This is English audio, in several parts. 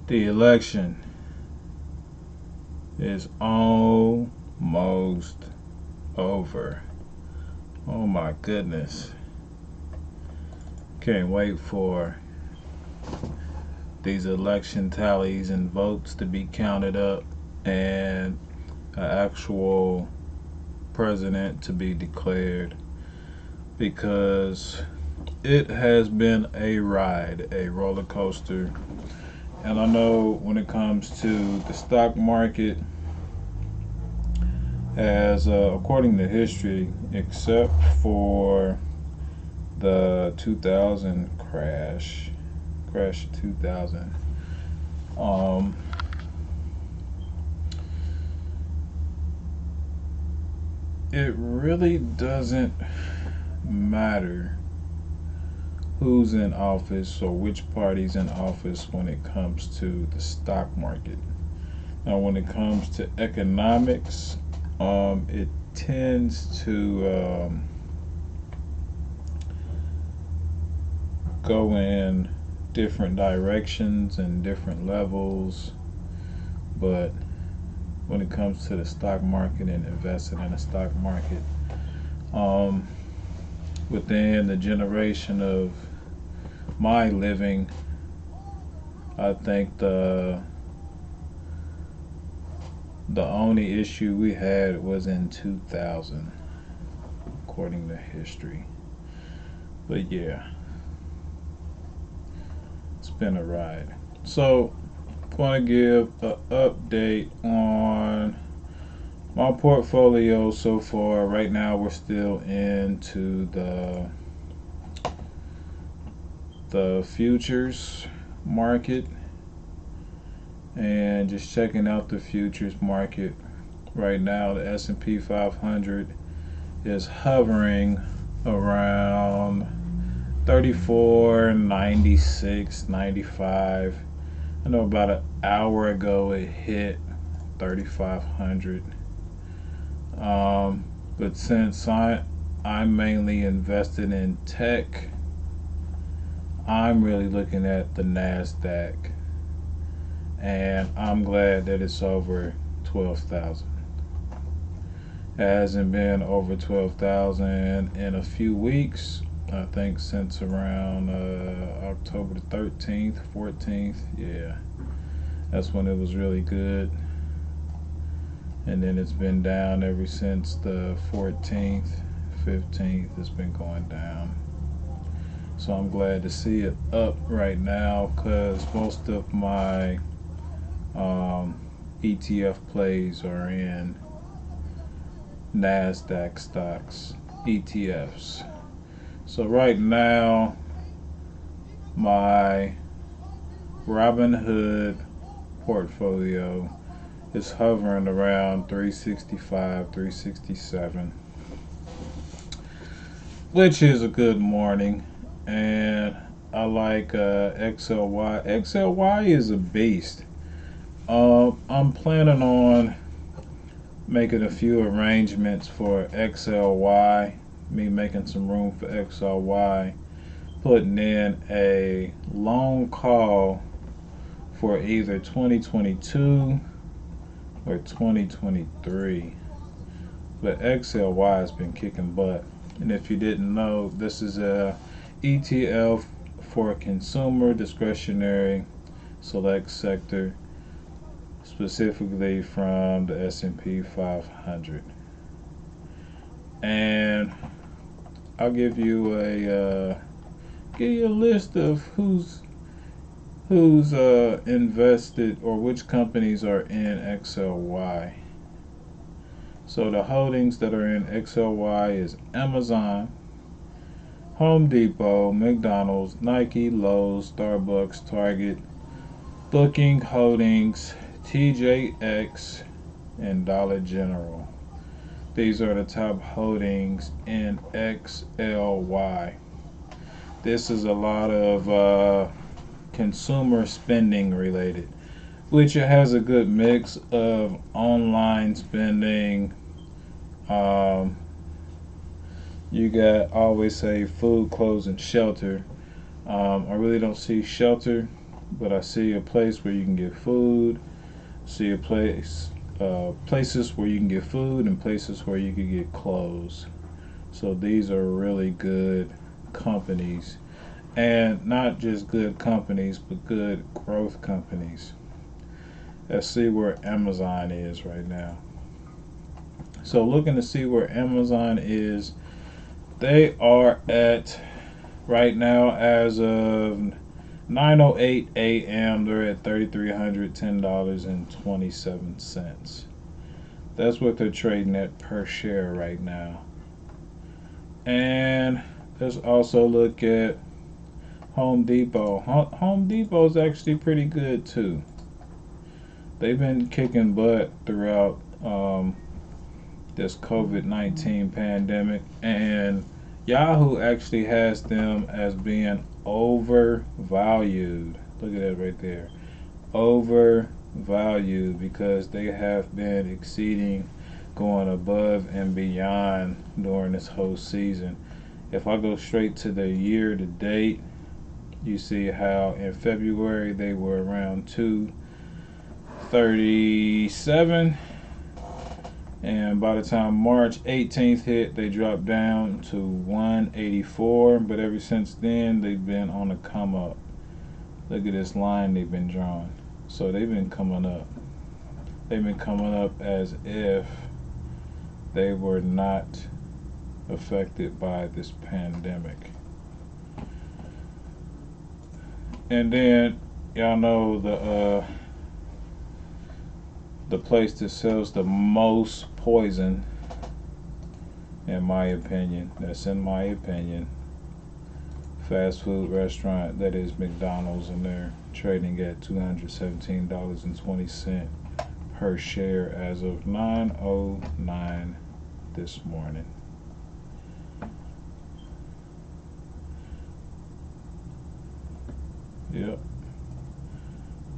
The election is almost over. Oh my goodness. Can't wait for these election tallies and votes to be counted up and an actual president to be declared, because it has been a ride, a roller coaster. And I know when it comes to the stock market, as according to history, except for the 2000 crash 2000, um, it really doesn't matter who's in office or which party's in office when it comes to the stock market. Now, when it comes to economics, it tends to go in different directions and different levels. But when it comes to the stock market and investing in the stock market, um, within the generation of my living, I think the only issue we had was in 2000, according to history. But yeah, it's been a ride. So, I'm going to give an update on my portfolio so far. Right now, we're still into the futures market and just checking out the futures market. Right now, the S&P 500 is hovering around 34, 96, 95. I know about an hour ago it hit 3,500. But since I'm mainly invested in tech, I'm really looking at the NASDAQ, and I'm glad that it's over 12,000. It hasn't been over 12,000 in a few weeks. I think since around October the 13th, 14th. Yeah, that's when it was really good. And then it's been down ever since the 14th, 15th. It's been going down. So I'm glad to see it up right now, because most of my ETF plays are in NASDAQ stocks, ETFs. So right now, my Robinhood portfolio is hovering around 365, 367, which is a good morning. And I like XLY. XLY is a beast. I'm planning on making a few arrangements for XLY, me making some room for XLY, putting in a long call for either 2022 or 2023. But XLY has been kicking butt. And if you didn't know, this is a ETF for consumer discretionary select sector, specifically from the S&P 500. And I'll give you a list of who's invested, or which companies are in XLY. So the holdings that are in XLY is Amazon, Home Depot, McDonald's, Nike, Lowe's, Starbucks, Target, Booking Holdings, TJX, and Dollar General. These are the top holdings in XLY. This is a lot of consumer spending related, which it has a good mix of online spending. You got, I always say, food, clothes, and shelter. I really don't see shelter but I see a place where you can get food. See a place, places where you can get food and places where you can get clothes. So these are really good companies, and not just good companies, but good growth companies. Let's see where Amazon is right now. So looking to see where Amazon is, they are at right now as of 9:08 a.m. They're at $3,310.27. That's what they're trading at per share right now. And let's also look at Home Depot. Home Depot is actually pretty good too. They've been kicking butt throughout this COVID-19 pandemic, and Yahoo actually has them as being overvalued. Look at that right there. Overvalued because they have been exceeding, going above and beyond during this whole season. If I go straight to the year to date, you see how in February they were around 237, and by the time March 18th hit, they dropped down to 184. But ever since then, they've been on a come up. Look at this line they've been drawing. So they've been coming up. They've been coming up as if they were not affected by this pandemic. And then y'all know the place that sells the most poison, in my opinion, that's in my opinion, fast food restaurant, that is McDonald's, and they're trading at $217.20 per share as of 9:09 this morning. Yep.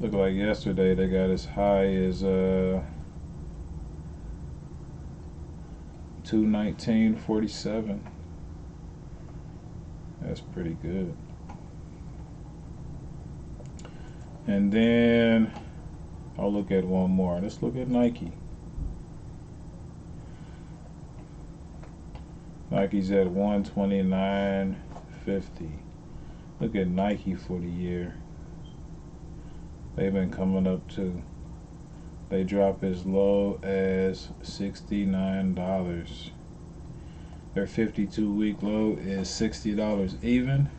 Look like yesterday they got as high as $219.47. That's pretty good. And then I'll look at one more. Let's look at Nike. Nike's at $129.50. Look at Nike for the year. They've been coming up too. They drop as low as $69. Their 52-week low is $60 even,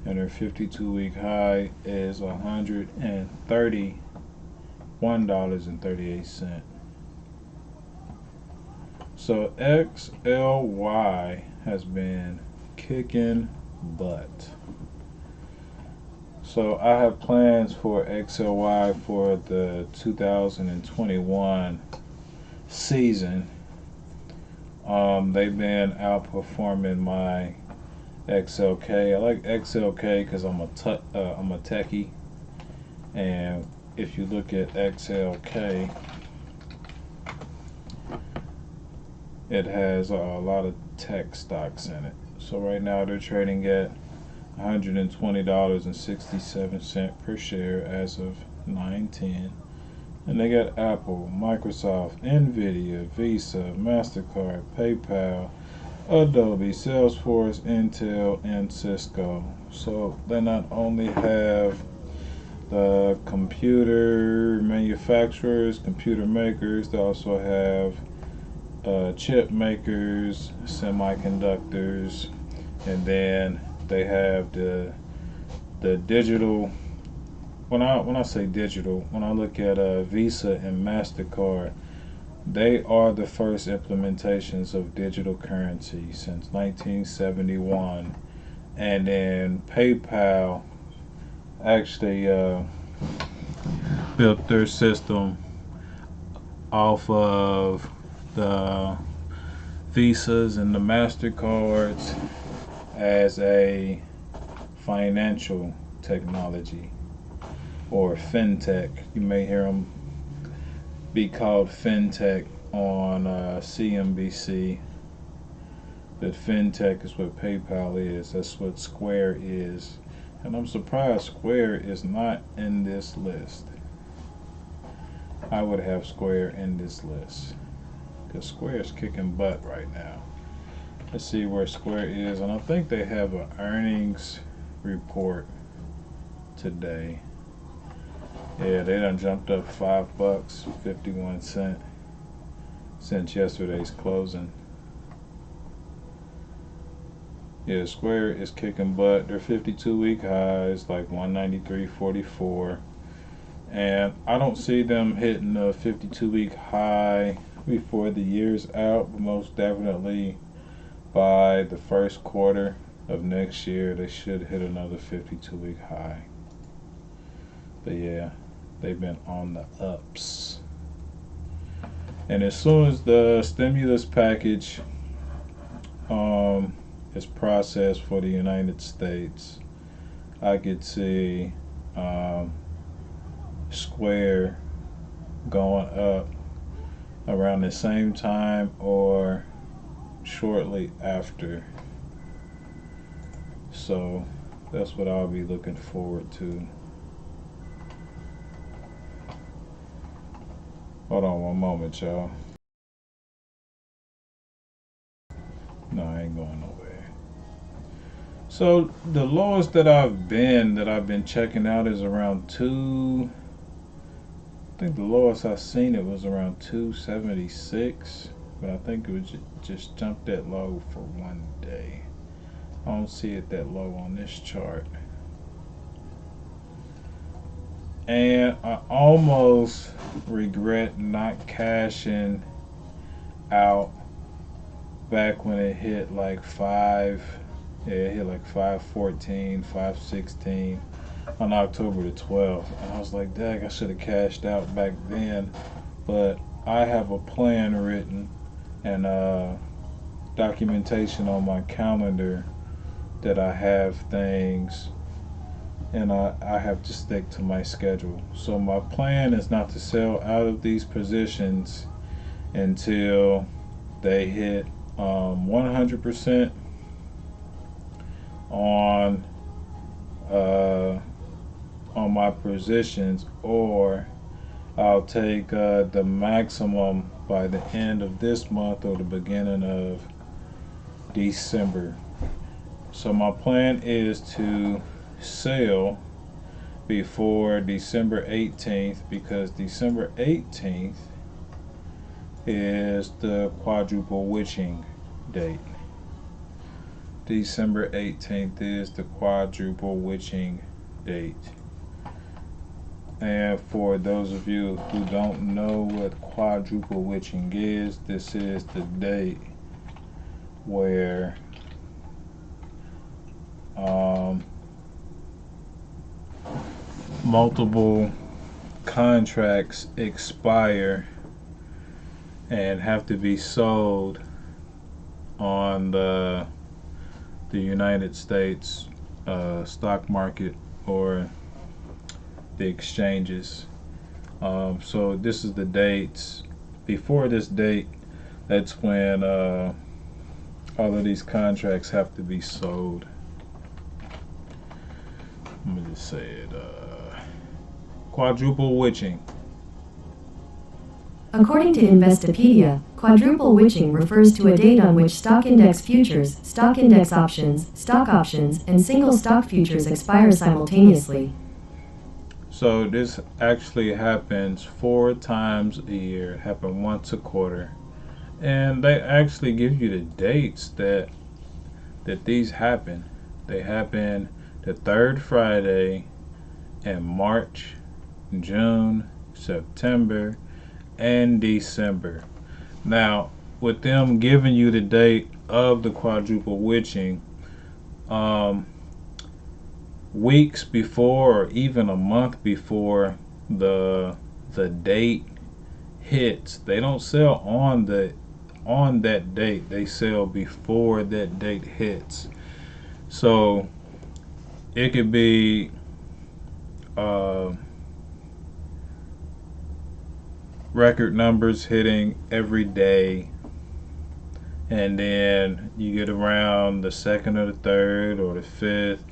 and their 52-week high is $131.38. So XLY has been kicking butt. So I have plans for XLY for the 2021 season. They've been outperforming my XLK. I like XLK because I'm a techie, and if you look at XLK, it has a lot of tech stocks in it. So right now they're trading at $120.67 per share as of 9/10. And they got Apple, Microsoft, Nvidia, Visa, MasterCard, PayPal, Adobe, Salesforce, Intel, and Cisco. So they not only have the computer manufacturers, computer makers, they also have chip makers, semiconductors, and then they have the digital. When I say digital, when I look at Visa and MasterCard, they are the first implementations of digital currency since 1971, and then PayPal actually built their system off of the Visas and the MasterCards as a financial technology, or fintech. You may hear them be called fintech on CNBC. That fintech is what PayPal is. That's what Square is. And I'm surprised Square is not in this list. I would have Square in this list because Square is kicking butt right now. Let's see where Square is, and I think they have an earnings report today. Yeah, they done jumped up $5.51 since yesterday's closing. Yeah, Square is kicking butt. Their 52-week high is like 193.44. And I don't see them hitting the 52-week high before the year's out, but most definitely by the first quarter of next year, they should hit another 52-week high. But yeah, they've been on the ups. And as soon as the stimulus package is processed for the United States, I could see Square going up around the same time or shortly after. So that's what I'll be looking forward to. Hold on one moment, y'all. No, I ain't going nowhere. So the lowest that I've been checking out is around 2. I think the lowest I've seen it was around 276, but I think it was just jumped that low for one day. I don't see it that low on this chart. And I almost regret not cashing out back when it hit like 5. Yeah, it hit like 514, 516 on October the 12th. And I was like, dang, I should have cashed out back then. But I have a plan written and documentation on my calendar that I have things, and I have to stick to my schedule. So my plan is not to sell out of these positions until they hit 100% on my positions, or I'll take the maximum by the end of this month or the beginning of December. So my plan is to sell before December 18th, because December 18th is the quadruple witching date. December 18th is the quadruple witching date. And for those of you who don't know what quadruple witching is, this is the date where multiple contracts expire and have to be sold on the United States stock market or the exchanges. So this is the dates. Before this date, that's when all of these contracts have to be sold. Let me just say it. Quadruple witching. According to Investopedia, quadruple witching refers to a date on which stock index futures, stock index options, stock options, and single stock futures expire simultaneously. So this actually happens 4 times a year. It happens once a quarter. And they actually give you the dates that these happen. They happen the third Friday in March, June, September, and December. Now, with them giving you the date of the quadruple witching, weeks before or even a month before the date hits, they don't sell on that date. They sell before that date hits. So it could be record numbers hitting every day, and then you get around the 2nd or the 3rd or the 5th,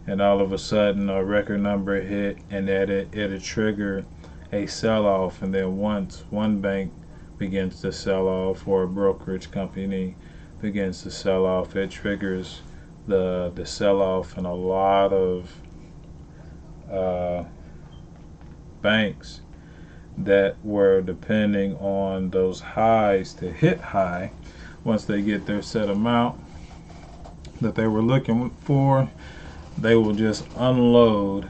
and all of a sudden a record number hit, and that it'll trigger a sell-off. And then once one bank begins to sell off, or a brokerage company begins to sell off, it triggers the sell-off. And a lot of uh, banks that were depending on those highs to hit high, once they get their set amount that they were looking for, they will just unload,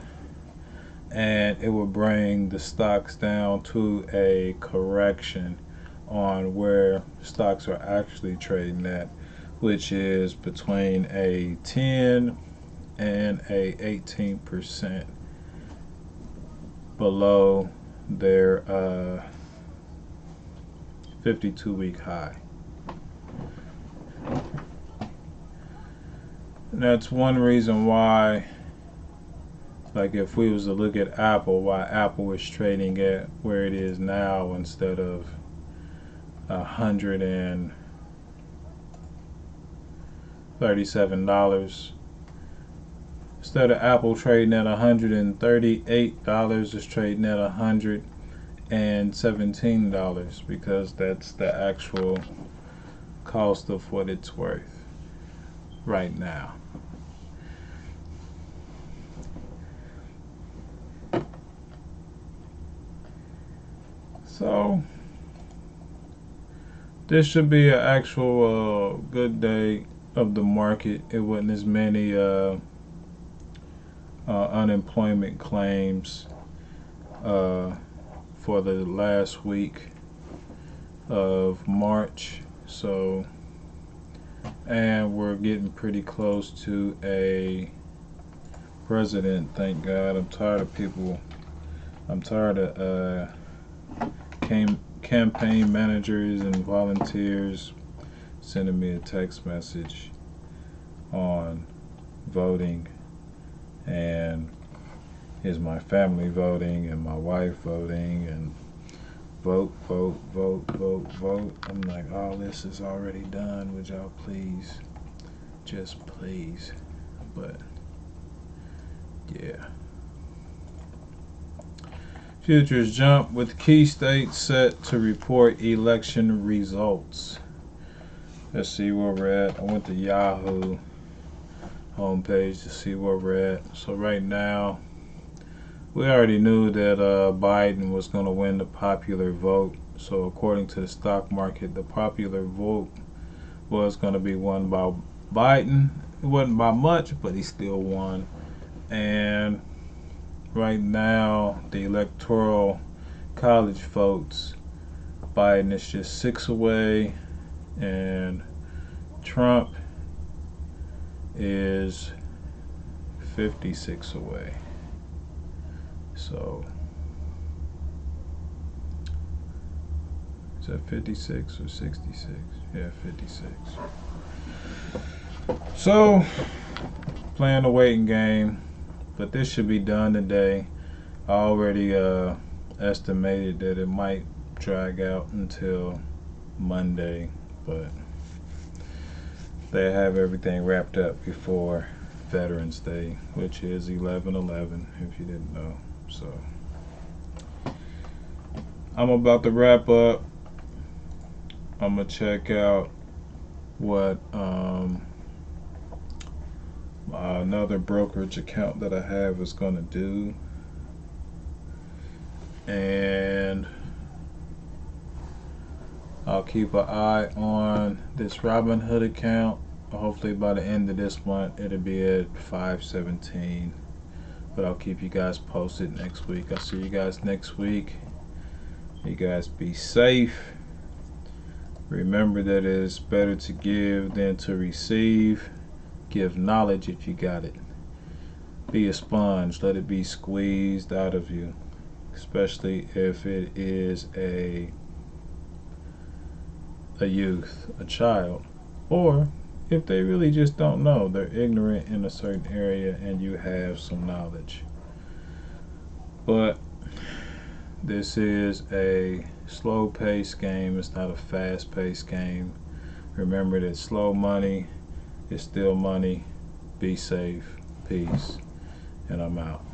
and it will bring the stocks down to a correction on where stocks are actually trading at, which is between a 10 and a 18% below their 52-week high. And that's one reason why, like if we was to look at Apple, why Apple is trading at where it is now instead of $137. Instead of Apple trading at $138, it's trading at $117, because that's the actual cost of what it's worth right now. So this should be an actual good day of the market. It wasn't as many unemployment claims for the last week of March. So, and we're getting pretty close to a president, thank God. I'm tired of campaign managers and volunteers sending me a text message on voting, and is my family voting and my wife voting, and vote. I'm like, all this is already done. Would y'all please, just please? But yeah. Futures jump with key states set to report election results. Let's see where we're at. I went to Yahoo homepage to see where we're at. So right now, we already knew that Biden was going to win the popular vote. So according to the stock market, the popular vote was going to be won by Biden. It wasn't by much, but he still won. And right now, the electoral college votes, Biden is just 6 away, and Trump is 56 away. So, is that 56 or 66? Yeah, 56. So, playing the waiting game. But this should be done today. I already estimated that it might drag out until Monday, but they have everything wrapped up before Veterans Day, which is 11/11, if you didn't know. So I'm about to wrap up. I'm gonna check out what another brokerage account that I have is going to do, and I'll keep an eye on this Robinhood account. Hopefully by the end of this month it'll be at 517, but I'll keep you guys posted next week. I'll see you guys next week. You guys be safe. Remember that it is better to give than to receive. Give knowledge if you got it. Be a sponge. Let it be squeezed out of you, especially if it is a youth, a child, or if they really just don't know. They're ignorant in a certain area and you have some knowledge. But this is a slow-paced game. It's not a fast-paced game. Remember that slow money is still money. Be safe. Peace. and I'm out.